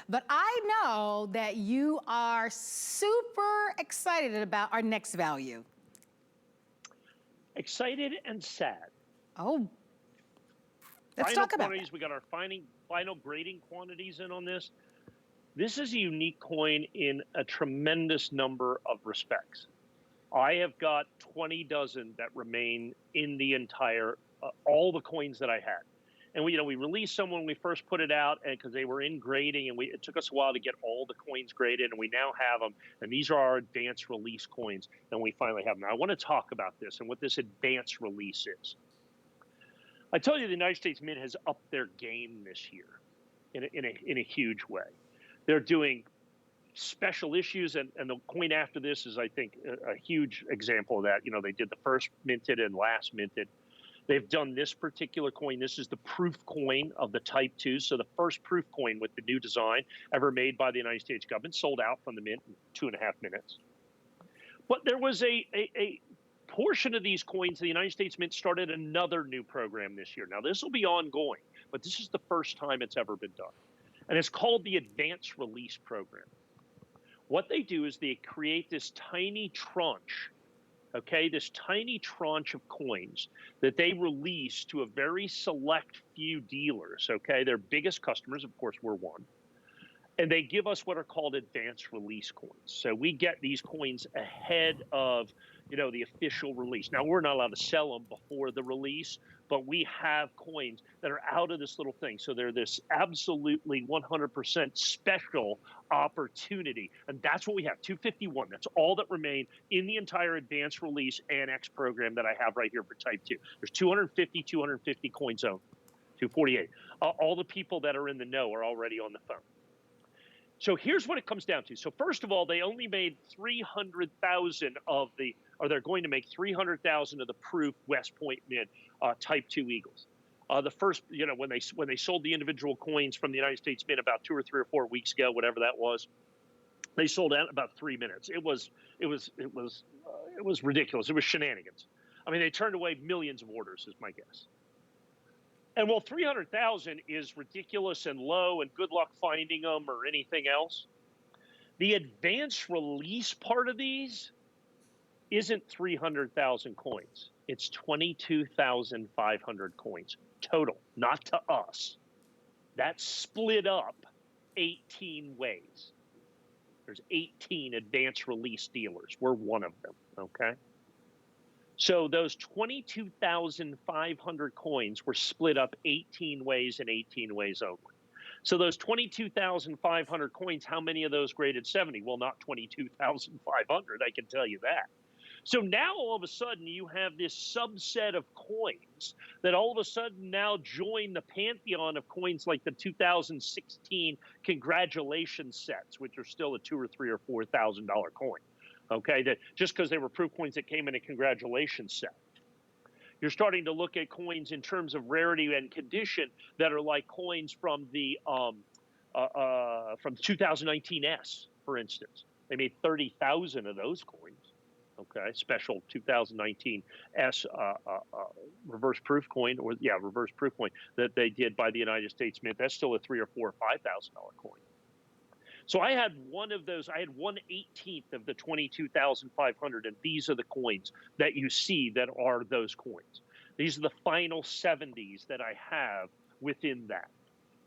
But I know that you are super excited about our next value. Excited and sad. Oh, let's Final talk about that. quantities, we got our final grading quantities in on this. This is a unique coin in a tremendous number of respects. I have got 20 dozen that remain in the entire, all the coins that I had. And we released some when we first put it out, and because they were in grading, and it took us a while to get all the coins graded, and we now have them. And these are our advanced release coins, and we finally have them. Now, I want to talk about this and what this advanced release is. I told you the United States Mint has upped their game this year in a huge way. They're doing special issues, and the coin after this is, I think, a huge example of that. They did the first minted and last minted. They've done this particular coin. This is the proof coin of the Type 2. So the first proof coin with the new design ever made by the United States government, sold out from the mint in 2.5 minutes. But there was a portion of these coins, the United States Mint started another new program this year. Now, this will be ongoing, but this is the first time it's ever been done. And it's called the Advanced Release Program. What they do is they create this tiny tranche, okay, this tiny tranche of coins that they release to a very select few dealers, okay? Their biggest customers, of course, we're one. And they give us what are called advanced release coins. So we get these coins ahead of, the official release. Now, we're not allowed to sell them before the release, but we have coins that are out of this little thing. So they're this absolutely 100% special opportunity. And that's what we have, 251. That's all that remain in the entire advanced release ANACS program that I have right here for Type 2. There's 250 coins owned, 248. All the people that are in the know are already on the phone. So here's what it comes down to. So first of all, they only made 300,000 or they're going to make 300,000 of the proof West Point Mint Type 2 Eagles. The first, when they sold the individual coins from the United States Mint about 2 or 3 or 4 weeks ago, whatever that was, they sold out in about 3 minutes. It was ridiculous. It was shenanigans. I mean, they turned away millions of orders, is my guess. And while 300,000 is ridiculous and low, and good luck finding them or anything else, the advanced release part of these isn't 300,000 coins. It's 22,500 coins total, not to us. That's split up 18 ways. There's 18 advanced release dealers. We're one of them, okay? So those 22,500 coins were split up 18 ways and 18 ways only. So those 22,500 coins, how many of those graded 70? Well, not 22,500, I can tell you that. So now all of a sudden you have this subset of coins that all of a sudden now join the pantheon of coins like the 2016 congratulations sets, which are still a $2,000 or $3,000 or $4,000 coin. Okay, that just because they were proof coins that came in a congratulations set. You're starting to look at coins in terms of rarity and condition that are like coins from the 2019 S, for instance. They made 30,000 of those coins. Okay, special 2019 S reverse proof coin, reverse proof coin that they did by the United States Mint. That's still a $3,000 or $4,000 or $5,000 coin. So I had one of those. I had 1/18 of the 22,500, and these are the coins that you see that are those coins. These are the final 70s that I have within that.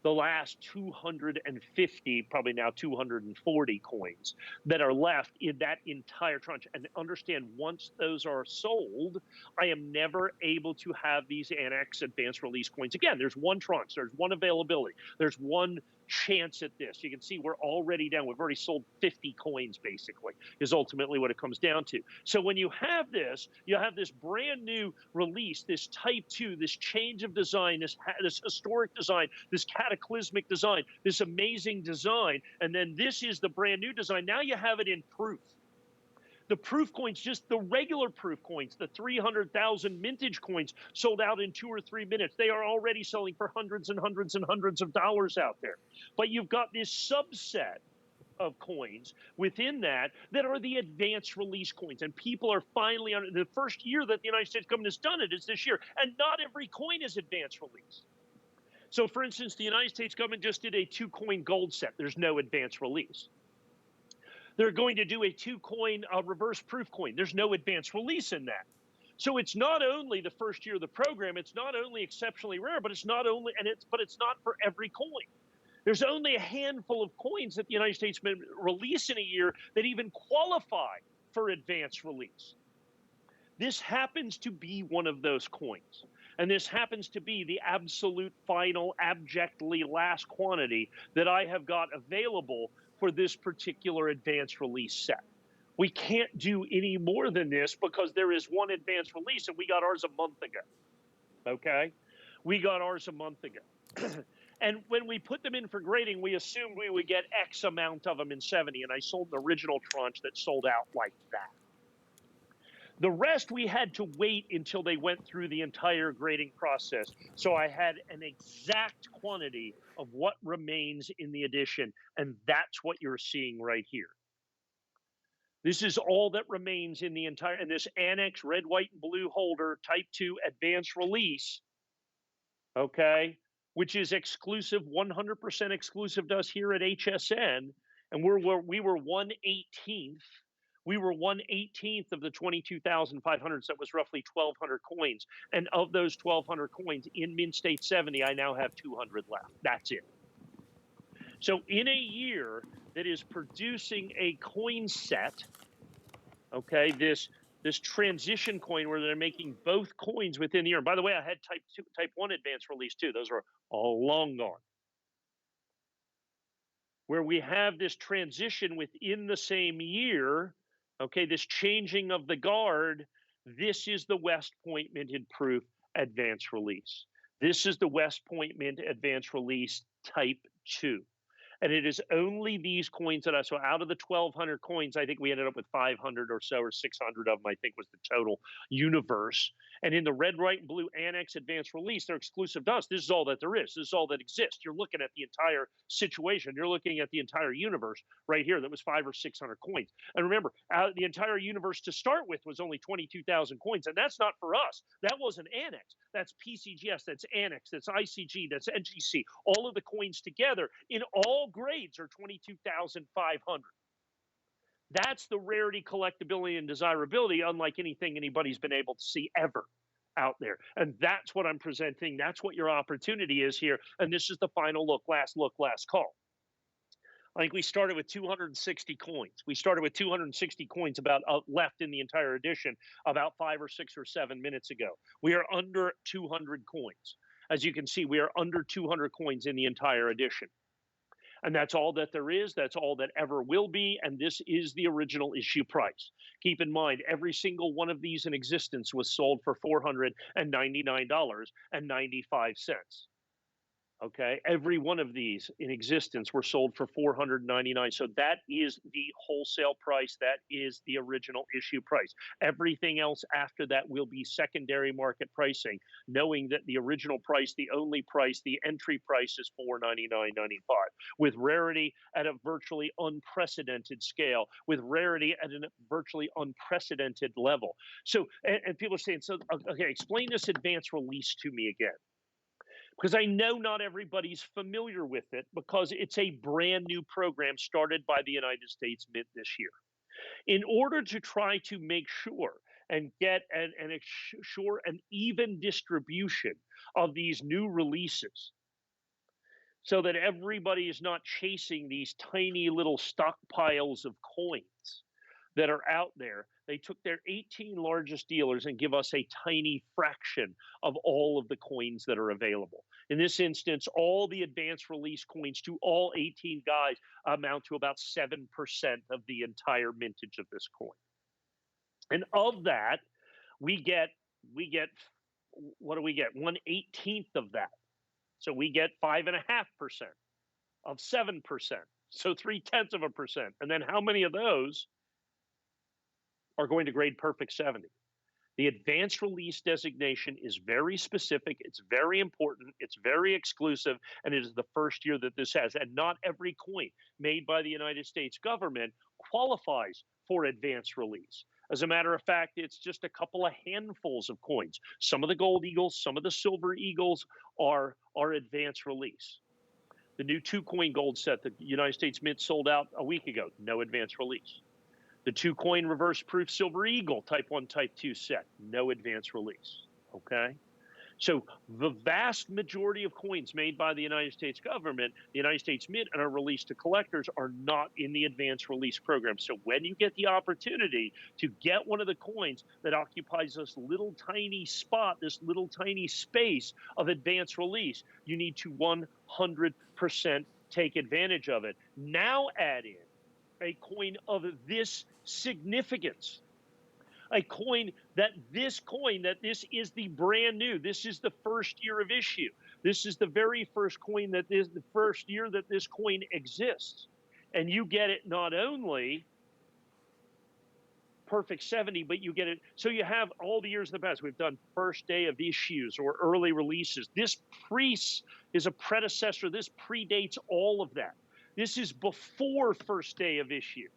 The last 250, probably now 240 coins that are left in that entire tranche. And understand, once those are sold, I am never able to have these ANACS advanced release coins again. There's one tranche, there's one availability, there's one chance at this. You can see we're already down. We've already sold 50 coins, basically, is ultimately what it comes down to. So when you have this brand new release, this Type 2, this change of design, this historic design, this cataclysmic design, this amazing design, and then this is the brand new design. Now you have it in proof. The proof coins, just the regular proof coins, the 300,000 mintage coins sold out in 2 or 3 minutes. They are already selling for hundreds and hundreds and hundreds of dollars out there. But you've got this subset of coins within that are the advanced release coins. And people are finally, on the first year that the United States government has done it is this year. And not every coin is advanced release. So, for instance, the United States government just did a 2-coin gold set. There's no advanced release. They're going to do a 2-coin reverse proof coin. There's no advanced release in that. So it's not only the first year of the program, it's not only exceptionally rare, but it's not for every coin. There's only a handful of coins that the United States may release in a year that even qualify for advanced release. This happens to be one of those coins. And this happens to be the absolute final, abjectly last quantity that I have got available for this particular advanced release set. We can't do any more than this because there is one advanced release and we got ours a month ago. Okay? We got ours a month ago. And when we put them in for grading, we assumed we would get X amount of them in 70, and I sold the original tranche that sold out like that. The rest, we had to wait until they went through the entire grading process. So I had an exact quantity of what remains in the edition, and that's what you're seeing right here. This is all that remains in the entire, and this Annex red, white, and blue holder Type 2 advanced release, okay, which is exclusive, 100% exclusive to us here at HSN, and we were 1/18th. We were 1/18th of the 22,500, so that was roughly 1,200 coins. And of those 1,200 coins in Mint State 70, I now have 200 left. That's it. So in a year that is producing a coin set, okay, this transition coin where they're making both coins within the year. And by the way, I had Type 1 advanced release too. Those are all long gone. Where we have this transition within the same year, okay, this changing of the guard, this is the West Point Minted Proof advanced release. This is the West Point Mint advanced release Type 2. And it is only these coins that so out of the 1,200 coins, I think we ended up with 500 or so, or 600 of them, I think was the total universe. And in the red, white, and blue Annex advanced release, they're exclusive to us. This is all that there is. This is all that exists. You're looking at the entire situation. You're looking at the entire universe right here. That was 500 or 600 coins. And remember, the entire universe to start with was only 22,000 coins. And that's not for us. That was an Annex. That's PCGS. That's Annex. That's ICG. That's NGC. All of the coins together in all grades are 22,500. That's the rarity, collectability, and desirability, unlike anything anybody's been able to see ever out there. And that's what I'm presenting. That's what your opportunity is here. And this is the final look, last call. I think we started with 260 coins. We started with 260 coins about left in the entire edition about 5 or 6 or 7 minutes ago. We are under 200 coins. As you can see, we are under 200 coins in the entire edition. And that's all that there is. That's all that ever will be. And this is the original issue price. Keep in mind, every single one of these in existence was sold for $499.95. Okay, every one of these in existence were sold for $499. So that is the wholesale price. That is the original issue price. Everything else after that will be secondary market pricing, knowing that the original price, the only price, the entry price is $499.95. With rarity at a virtually unprecedented scale, with rarity at a virtually unprecedented level. So, and people are saying, so okay, explain this advanced release to me again. Because I know not everybody's familiar with it because it's a brand new program started by the United States Mint this year. In order to try to make sure and get an even distribution of these new releases so that everybody is not chasing these tiny little stockpiles of coins that are out there, they took their 18 largest dealers and give us a tiny fraction of all of the coins that are available. In this instance, all the advanced release coins to all 18 guys amount to about 7% of the entire mintage of this coin. And of that, we get what do we get? 1/18th of that. So we get 5.5% of 7%. So 0.3%. And then how many of those are going to grade perfect 70? The advanced release designation is very specific. It's very important. It's very exclusive. And it is the first year that this has. And not every coin made by the United States government qualifies for advanced release. As a matter of fact, it's just a couple of handfuls of coins. Some of the gold eagles, some of the silver eagles are advanced release. The new 2-coin gold set that the United States Mint sold out a week ago, no advanced release. The 2-coin reverse proof silver eagle type 1, type 2 set, no advanced release. Okay? So the vast majority of coins made by the United States government, the United States Mint, and are released to collectors are not in the advanced release program. So when you get the opportunity to get one of the coins that occupies this little tiny spot, this little tiny space of advanced release, you need to 100% take advantage of it. Now add in a coin of this significance. A coin that this is the brand new. This is the first year of issue. This is the very first coin that is the first year that this coin exists. And you get it not only perfect 70, but you get it. So you have all the years in the past. We've done first day of issues or early releases. This is a predecessor. This predates all of that. This is before first day of issue.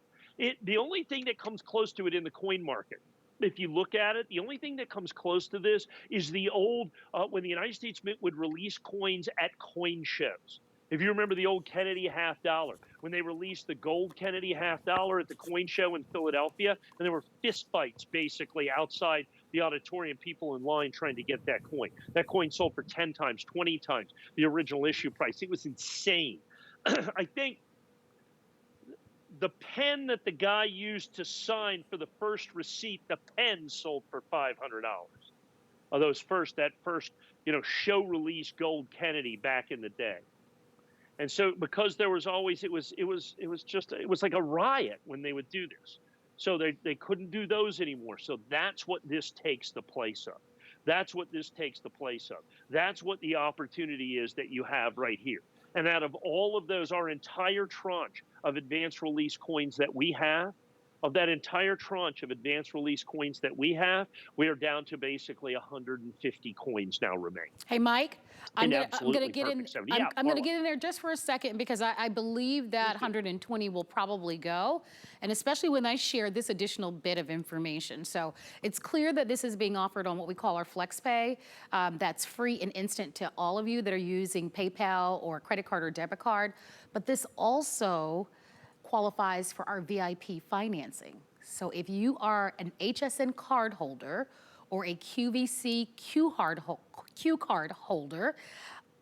The only thing that comes close to it in the coin market, if you look at it, the only thing that comes close to this is the old, when the United States Mint would release coins at coin shows. If you remember the old Kennedy $50, when they released the gold Kennedy $50 at the coin show in Philadelphia, and there were fist fights basically outside the auditorium, people in line trying to get that coin. That coin sold for 10 times, 20 times the original issue price. It was insane. I think the pen that the guy used to sign for the first receipt, the pen sold for $500. Of that first, show release gold Kennedy back in the day. And so because there was always, it was like a riot when they would do this. So they couldn't do those anymore. So that's what this takes the place of. That's what this takes the place of. That's what the opportunity is that you have right here. And out of all of those, our entire tranche of advanced release coins that we have, of that entire tranche of advanced release coins that we have, we are down to basically 150 coins now remain. Hey, Mike, I'm gonna get in. Yeah, I'm gonna get in there just for a second because I believe that 120 will probably go, and especially when I share this additional bit of information. So it's clear that this is being offered on what we call our FlexPay. That's free and instant to all of you that are using PayPal or credit card or debit card. But this also qualifies for our VIP financing. So if you are an HSN card holder or a QVC Q card holder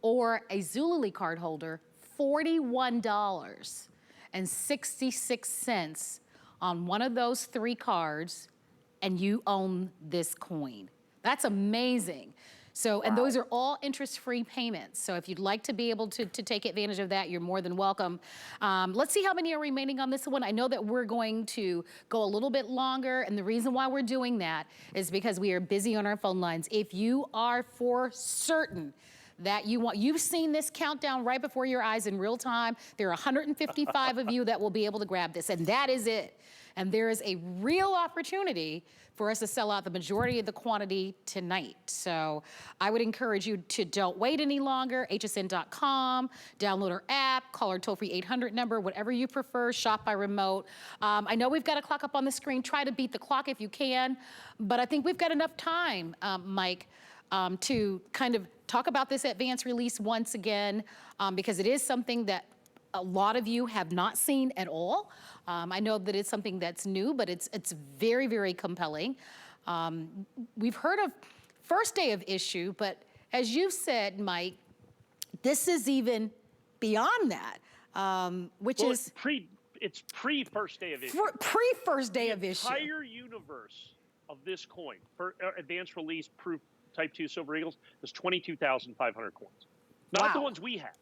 or a Zulily card holder, $41.66 on one of those 3 cards, and you own this coin. That's amazing. So, and those are all interest-free payments. So if you'd like to be able to take advantage of that, you're more than welcome. Let's see how many are remaining on this one. I know that we're going to go a little bit longer, and the reason why we're doing that is because we are busy on our phone lines. If you are for certain that you've seen this countdown right before your eyes in real time, there are 155 of you that will be able to grab this, and that is it. And there is a real opportunity for us to sell out the majority of the quantity tonight. So I would encourage you to don't wait any longer. hsn.com, download our app, call our toll-free 800 number, whatever you prefer, shop by remote. I know we've got a clock up on the screen. Try to beat the clock if you can, but I think we've got enough time, Mike, to kind of talk about this advanced release once again, because it is something that a lot of you have not seen at all. I know that it's something that's new, but it's very, very compelling. We've heard of first day of issue, but as you said, Mike, this is even beyond that, it's pre-first day of issue. Pre-first day of issue. The entire universe of this coin, for advanced release proof type 2 Silver Eagles, is 22,500 coins. Not the ones we have,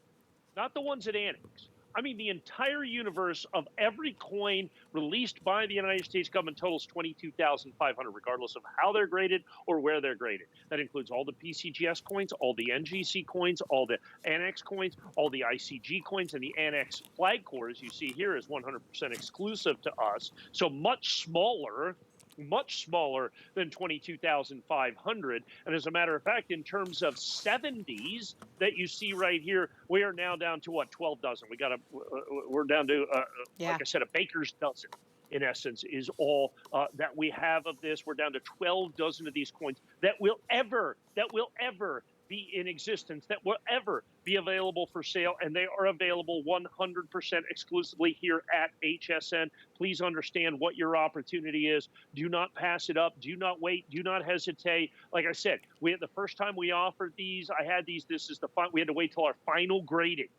not the ones at ANACS. I mean, the entire universe of every coin released by the United States government totals 22,500, regardless of how they're graded or where they're graded. That includes all the PCGS coins, all the NGC coins, all the ANACS coins, all the ICG coins, and the ANACS flag core, as you see here, is 100% exclusive to us. So much smaller than 22,500. And as a matter of fact, in terms of 70s that you see right here, we are now down to what, 12 dozen. We're down to, like I said, a baker's dozen. in essence, is all that we have of this. We're down to 12 dozen of these coins that will ever be in existence, that will ever be available for sale, and they are available 100% exclusively here at HSN. Please understand what your opportunity is. Do not pass it up. Do not wait. Do not hesitate. Like I said, the first time we offered these, I had these. This is we had to wait till our final grading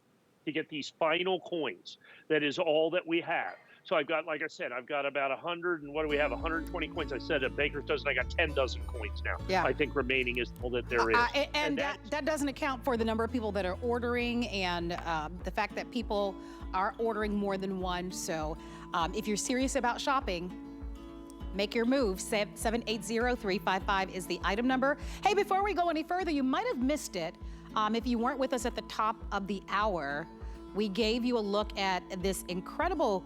to get these final coins. That is all that we have. So I've got, like I said, I've got about 100, and what do we have? 120 coins. I said a baker's dozen. I got 10 dozen coins now. Yeah. I think remaining is all that there is. And that doesn't account for the number of people that are ordering, and the fact that people are ordering more than one. So if you're serious about shopping, make your move. 780-355 is the item number. Hey, before we go any further, you might have missed it. If you weren't with us at the top of the hour, we gave you a look at this incredible